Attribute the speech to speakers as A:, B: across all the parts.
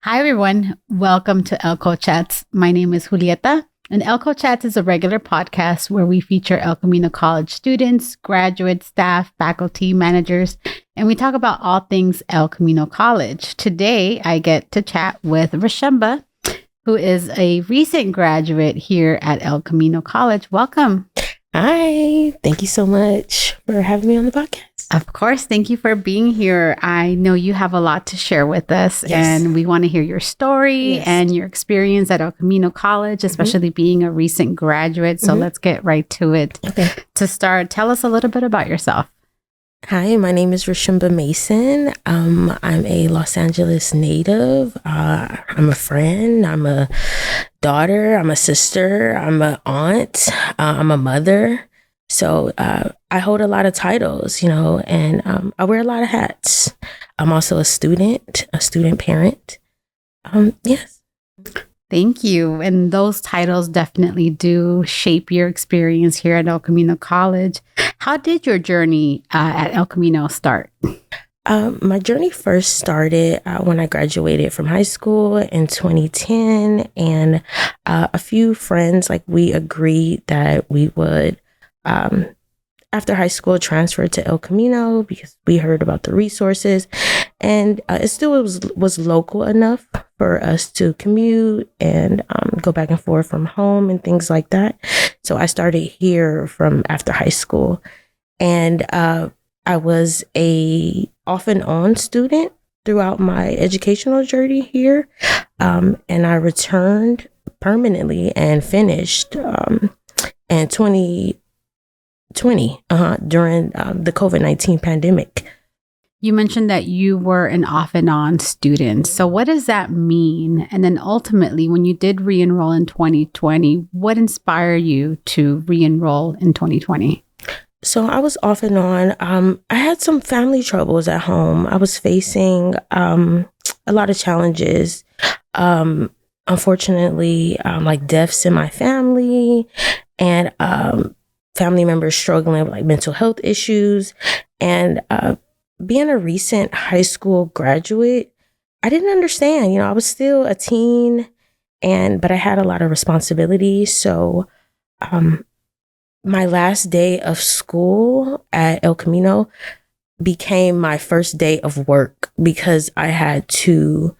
A: Hi, everyone. Welcome to ElCo Chats. My name is Julieta, and ElCo Chats is a regular podcast where we feature El Camino College students, graduates, staff, faculty, managers, and we talk about all things El Camino College. Today, I get to chat with Roshumba, who is a recent graduate here at El Camino College. Welcome.
B: Hi, thank you so much for having me on the podcast.
A: Of course. Thank you for being here. I know you have a lot to share with us,
B: Yes.
A: and we want to hear your story
B: Yes.
A: and your experience at El Camino College, especially being a recent graduate. So let's get right to it.
B: Okay.
A: To start, tell us a little bit about yourself.
B: Hi, my name is Roshumba Mason. I'm a Los Angeles native. I'm a friend. I'm a daughter. I'm a sister. I'm an aunt. I'm a mother. So I hold a lot of titles, and I wear a lot of hats. I'm also a student parent. Yes.
A: Thank you. And those titles definitely do shape your experience here at El Camino College. How did your journey at El Camino start?
B: My journey first started when I graduated from high school in 2010, and a few friends, we agreed that we would, after high school, transfer to El Camino because we heard about the resources, and it still was local enough for us to commute and go back and forth from home and things like that. So I started here from after high school, and I was a off and on student throughout my educational journey here, and I returned permanently and finished in 2020 during the COVID-19 pandemic.
A: You mentioned that you were an off and on student. So what does that mean? And then ultimately, when you did re-enroll in 2020, what inspired you to re-enroll in 2020?
B: So I was off and on. I had some family troubles at home. I was facing a lot of challenges. Unfortunately, like deaths in my family and family members struggling with mental health issues. And being a recent high school graduate, I didn't understand. I was still a teen, but I had a lot of responsibility. So my last day of school at El Camino became my first day of work because I had to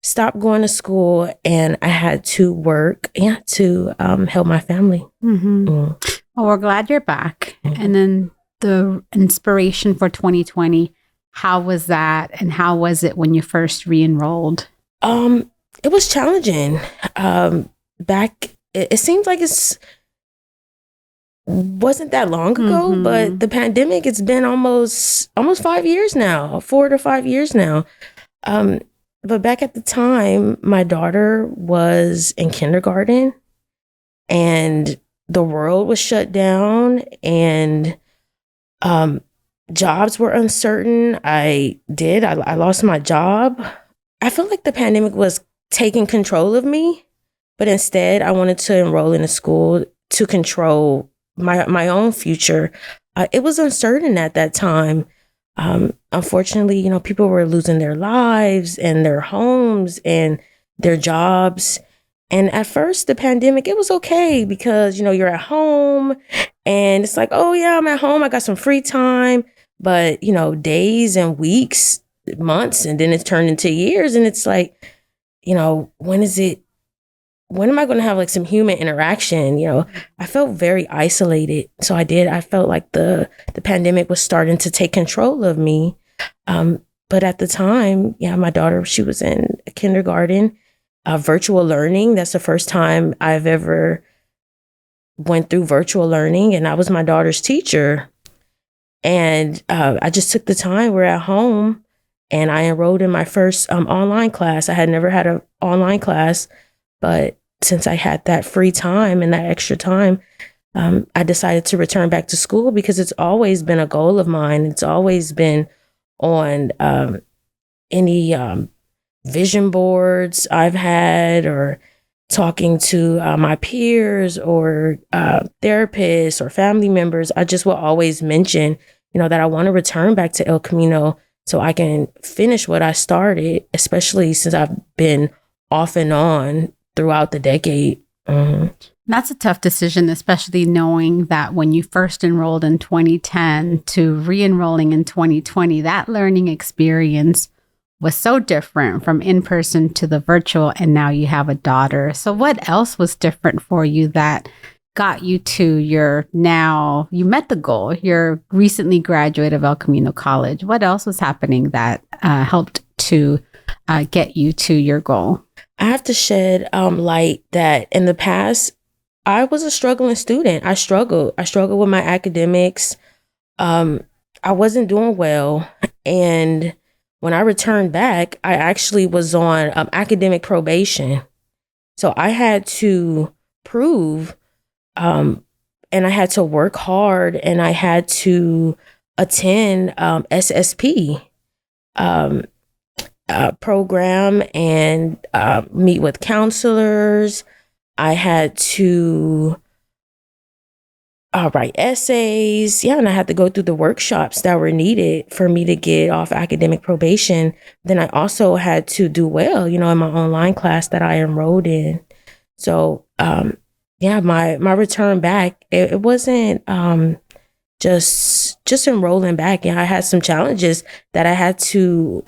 B: stop going to school and I had to work and to help my family.
A: Well, we're glad you're back. And then the inspiration for 2020, how was that? And how was it when you first re-enrolled?
B: It was challenging. It seems like wasn't that long ago, but the pandemic, it's been almost 5 years now, 4 to 5 years now. But back at the time, my daughter was in kindergarten and the world was shut down and jobs were uncertain. I lost my job. I felt like the pandemic was taking control of me, but instead I wanted to enroll in a school to control my own future. It was uncertain at that time. Unfortunately, people were losing their lives and their homes and their jobs. And at first, the pandemic, it was okay because, you're at home and it's like, oh, yeah, I'm at home. I got some free time. But, days and weeks, months, and then it's turned into years. And it's like, when am I going to have some human interaction? I felt very isolated. So I felt like the pandemic was starting to take control of me. But at the time, my daughter, she was in kindergarten, virtual learning. That's the first time I've ever went through virtual learning. And I was my daughter's teacher. And I just took the time. We're at home and I enrolled in my first online class. I had never had an online class. But since I had that free time and that extra time, I decided to return back to school because it's always been a goal of mine. It's always been on any vision boards I've had or talking to my peers or therapists or family members. I just will always mention, that I want to return back to El Camino so I can finish what I started, especially since I've been off and on throughout the decade.
A: That's a tough decision, especially knowing that when you first enrolled in 2010 to re-enrolling in 2020, that learning experience was so different from in-person to the virtual, and now you have a daughter. So what else was different for you that got you to you met the goal, you're recently graduate of El Camino College? What else was happening that helped to get you to your goal?
B: I have to shed light that in the past, I was a struggling student. I struggled with my academics. I wasn't doing well. And when I returned back, I actually was on academic probation. So I had to prove, and I had to work hard, and I had to attend SSP program and meet with counselors. I had to write essays. Yeah, and I had to go through the workshops that were needed for me to get off academic probation. Then I also had to do well, in my online class that I enrolled in. So, my return back, it wasn't just enrolling back. Yeah, I had some challenges that I had to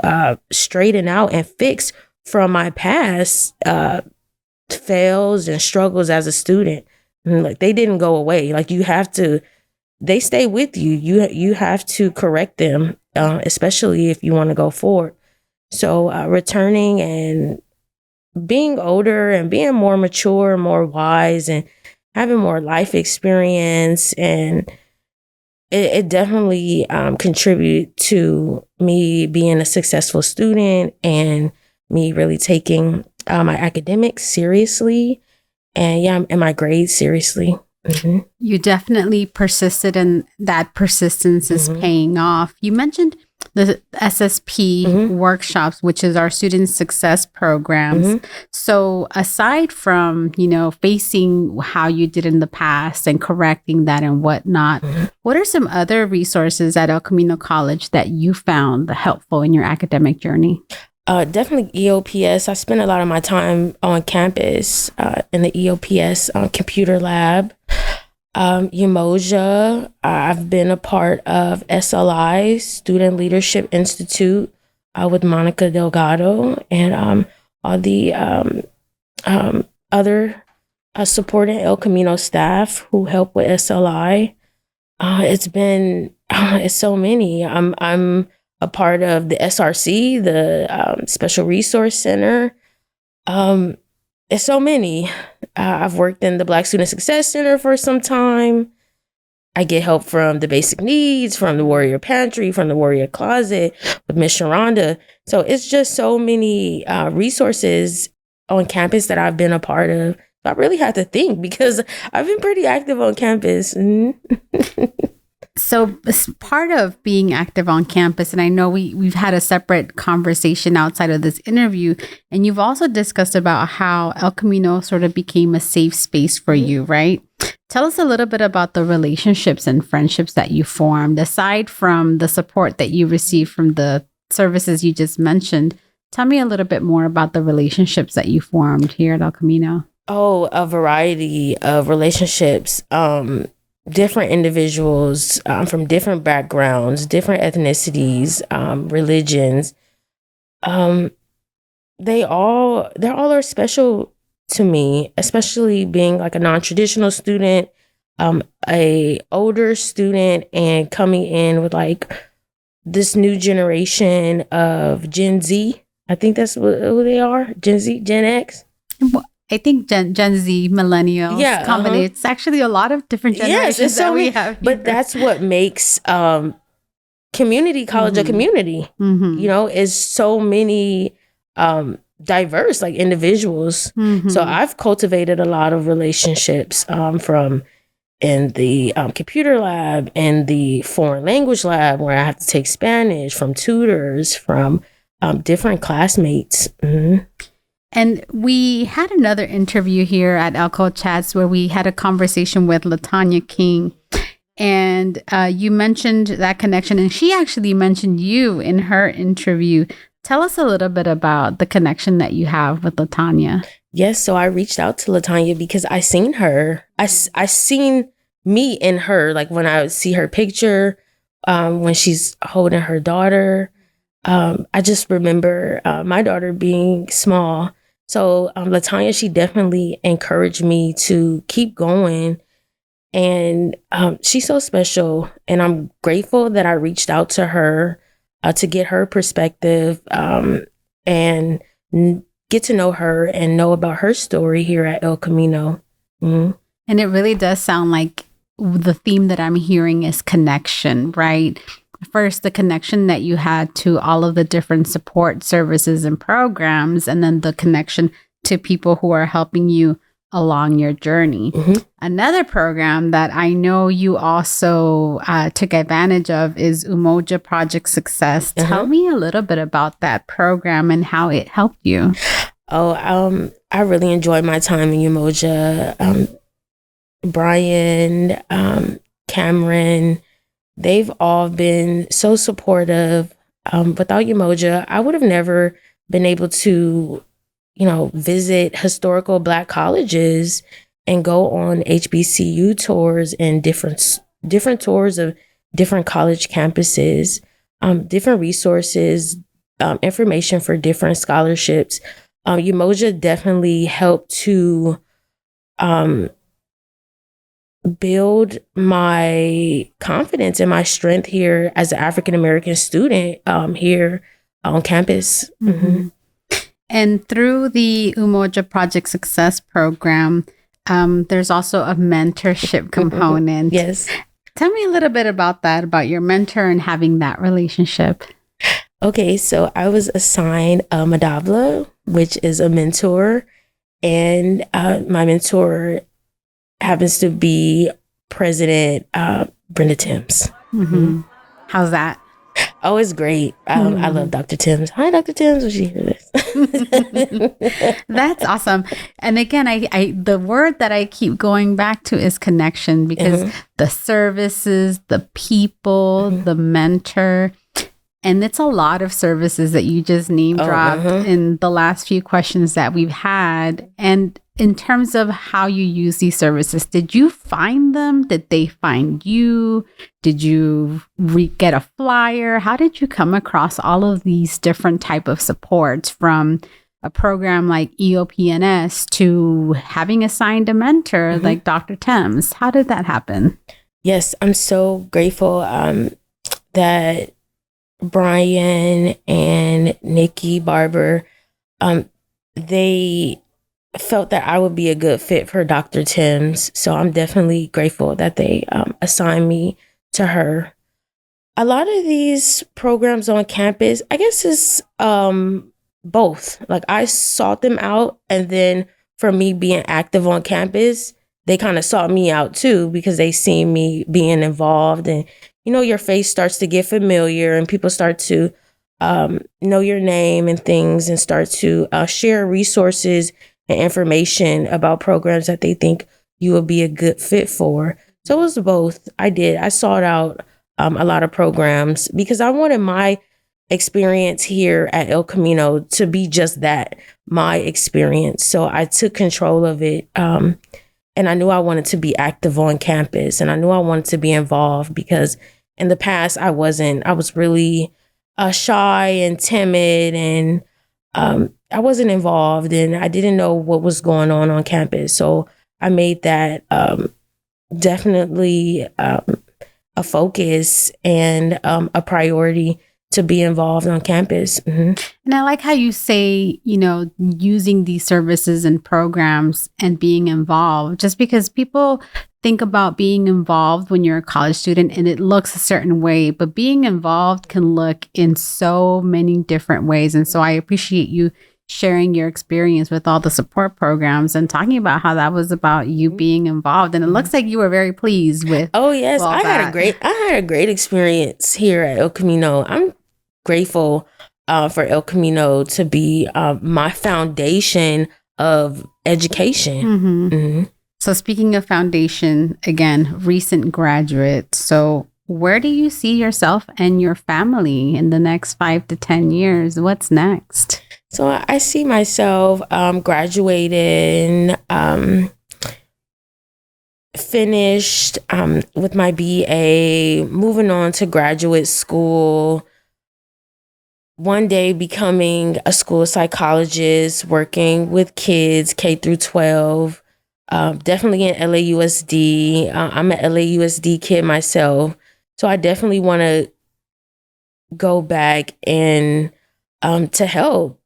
B: straighten out and fix from my past fails and struggles as a student. And like, they didn't go away. Like, they stay with you. You have to correct them, especially if you want to go forward. So returning and being older and being more mature, more wise, and having more life experience, and it definitely contributed to me being a successful student and me really taking my academics seriously, and my grades seriously. Mm-hmm.
A: You definitely persisted, and that persistence is paying off. You mentioned the SSP workshops, which is our student success programs. So aside from, facing how you did in the past and correcting that and whatnot, what are some other resources at El Camino College that you found helpful in your academic journey?
B: Definitely EOPS. I spent a lot of my time on campus in the EOPS computer lab. Umoja. I've been a part of SLI, Student Leadership Institute, with Monica Delgado, and all the other supporting El Camino staff who help with SLI. It's so many. I'm a part of the SRC, the Special Resource Center. It's so many. I've worked in the Black Student Success Center for some time. I get help from the Basic Needs, from the Warrior Pantry, from the Warrior Closet with Miss Sharonda. So it's just so many resources on campus that I've been a part of. I really had to think because I've been pretty active on campus.
A: So as part of being active on campus, and I know we've had a separate conversation outside of this interview, and you've also discussed about how El Camino sort of became a safe space for you, right? Tell us a little bit about the relationships and friendships that you formed, aside from the support that you received from the services you just mentioned. Tell me a little bit more about the relationships that you formed here at El Camino.
B: Oh, a variety of relationships. Different individuals from different backgrounds, different ethnicities, religions. They all are special to me, especially being like a non-traditional student, a older student, and coming in with like this new generation of Gen Z. I think that's who they are. Gen Z, Gen X.
A: I think Gen Z, millennials, combination. It's actually a lot of different generations that we have here.
B: But that's what makes community college a community. Is so many diverse like individuals. So I've cultivated a lot of relationships from in the computer lab and the foreign language lab, where I have to take Spanish, from tutors, from different classmates.
A: And we had another interview here at ElCo Chats where we had a conversation with LaTanya King. And you mentioned that connection, and she actually mentioned you in her interview. Tell us a little bit about the connection that you have with LaTanya.
B: Yes, so I reached out to LaTanya because I seen her. I seen me in her, like when I would see her picture, when she's holding her daughter. I just remember my daughter being small. So LaTanya, she definitely encouraged me to keep going. And she's so special. And I'm grateful that I reached out to her to get her perspective and get to know her and know about her story here at El Camino. Mm-hmm.
A: And it really does sound like the theme that I'm hearing is connection, right? First, the connection that you had to all of the different support services and programs, and then the connection to people who are helping you along your journey. Mm-hmm. Another program that I know you also took advantage of is Umoja Project Success. Uh-huh. Tell me a little bit about that program and how it helped you.
B: Oh, I really enjoyed my time in Umoja. Brian, Cameron, they've all been so supportive. Without Umoja, I would have never been able to visit historical Black colleges and go on HBCU tours and different tours of different college campuses, different resources, information for different scholarships. Umoja definitely helped to build my confidence and my strength here as an African-American student here on campus. Mm-hmm.
A: And through the Umoja Project Success program, there's also a mentorship component.
B: Yes.
A: Tell me a little bit about that, about your mentor and having that relationship.
B: Okay, so I was assigned a Madabla, which is a mentor. And my mentor happens to be President Brenda Timms.
A: Mm-hmm. How's that?
B: Oh, it's great. I love Dr. Timms. Hi, Dr. Timms. Will she hear this?
A: That's awesome. And again, I the word that I keep going back to is connection, because the services, the people, the mentor, and it's a lot of services that you just name dropped in the last few questions that we've had. And in terms of how you use these services, did you find them? Did they find you? Did you get a flyer? How did you come across all of these different type of supports, from a program like EOPNS to having assigned a mentor like Dr. Timms? How did that happen?
B: Yes, I'm so grateful that Brian and Nikki Barber, they felt that I would be a good fit for Dr. Timms. So I'm definitely grateful that they assigned me to her. A lot of these programs on campus, I guess it's both. Like, I sought them out, and then for me being active on campus, they kind of sought me out too, because they see me being involved, and your face starts to get familiar, and people start to know your name and things, and start to share resources and information about programs that they think you will be a good fit for. So it was both. I sought out a lot of programs because I wanted my experience here at El Camino to be just that, my experience. So I took control of it. And I knew I wanted to be active on campus, and I knew I wanted to be involved, because in the past I was really shy and timid, and I wasn't involved, and I didn't know what was going on campus. So I made that definitely a focus and a priority to be involved on campus. Mm-hmm.
A: And I like how you say, using these services and programs and being involved, just because people think about being involved when you're a college student and it looks a certain way, but being involved can look in so many different ways. And so I appreciate you sharing your experience with all the support programs and talking about how that was about you being involved. And it looks like you were very pleased with.
B: Oh yes, I had a great experience here at El Camino. I'm grateful for El Camino to be my foundation of education.
A: Mm-hmm. Mm-hmm. So speaking of foundation, again, recent graduate. So where do you see yourself and your family in the next 5 to 10 years? What's next?
B: So I see myself graduating, finished with my BA, moving on to graduate school, one day becoming a school psychologist, working with kids K through 12, definitely in LAUSD. I'm an LAUSD kid myself, so I definitely want to go back and to help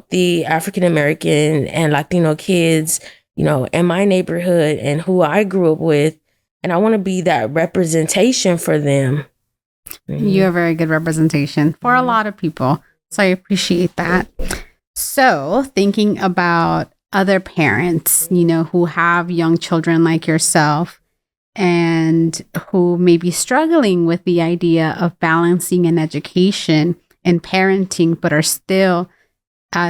B: the African American and Latino kids, in my neighborhood and who I grew up with. And I want to be that representation for them.
A: You're a very good representation for a lot of people. So I appreciate that. So thinking about other parents, who have young children like yourself and who may be struggling with the idea of balancing an education and parenting, but are still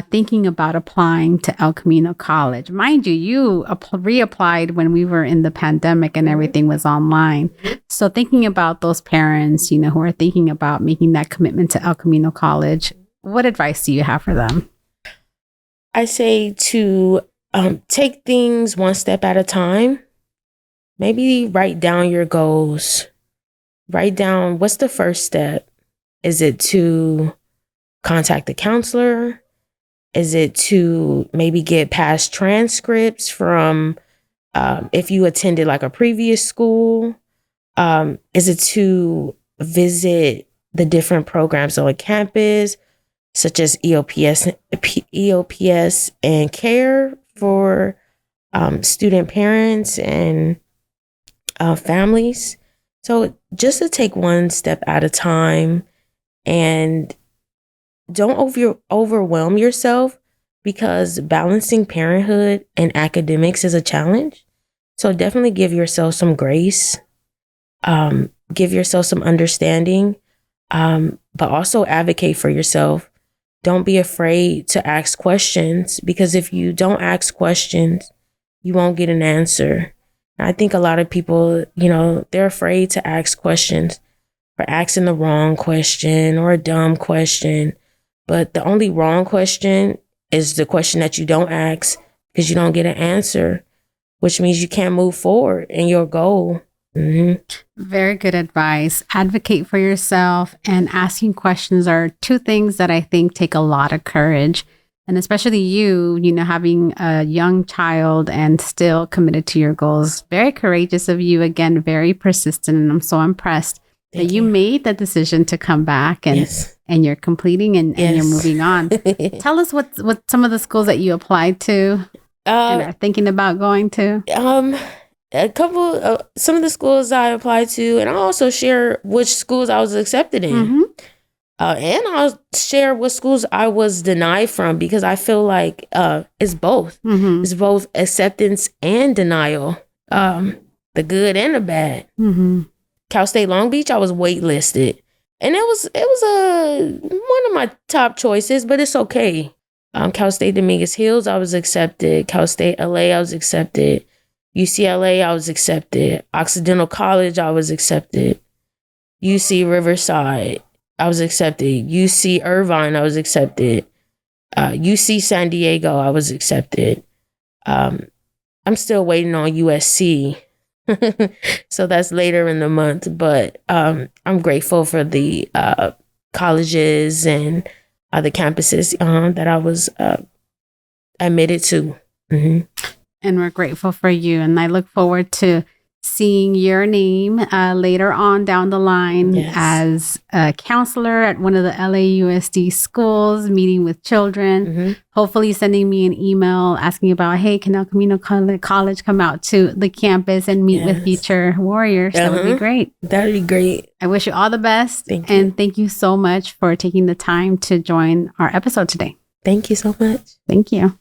A: thinking about applying to El Camino College. Mind you, you reapplied when we were in the pandemic and everything was online. So thinking about those parents, who are thinking about making that commitment to El Camino College, what advice do you have for them?
B: I say to take things one step at a time. Maybe write down your goals. Write down, what's the first step? Is it to contact a counselor? Is it to maybe get past transcripts from if you attended like a previous school? Is it to visit the different programs on campus, such as EOPS and CARE for student parents and families? So just to take one step at a time, and don't overwhelm yourself, because balancing parenthood and academics is a challenge. So definitely give yourself some grace, give yourself some understanding, but also advocate for yourself. Don't be afraid to ask questions, because if you don't ask questions, you won't get an answer. I think a lot of people, they're afraid to ask questions, or asking the wrong question or a dumb question. But the only wrong question is the question that you don't ask, because you don't get an answer, which means you can't move forward in your goal.
A: Very good advice. Advocate for yourself, and asking questions are two things that I think take a lot of courage. And especially you, having a young child and still committed to your goals. Very courageous of you. Again, very persistent. And I'm so impressed that you made the decision to come back and and you're completing and you're moving on. Tell us what some of the schools that you applied to and are thinking about going to.
B: Some of the schools I applied to, and I'll also share which schools I was accepted in. And I'll share what schools I was denied from, because I feel like it's both. It's both acceptance and denial, the good and the bad. Cal State Long Beach, I was waitlisted, and it was one of my top choices, but it's okay. Cal State Dominguez Hills, I was accepted. Cal State LA, I was accepted. UCLA, I was accepted. Occidental College, I was accepted. UC Riverside, I was accepted. UC Irvine, I was accepted. UC San Diego, I was accepted. I'm still waiting on USC. So that's later in the month. But I'm grateful for the colleges and the campuses that I was admitted to.
A: And we're grateful for you. And I look forward to seeing your name later on down the line as a counselor at one of the LAUSD schools, meeting with children, hopefully sending me an email asking about, hey, can El Camino College come out to the campus and meet with future warriors? That would be great.
B: That would be great.
A: I wish you all the best.
B: Thank you.
A: And thank you so much for taking the time to join our episode today.
B: Thank you so much.
A: Thank you.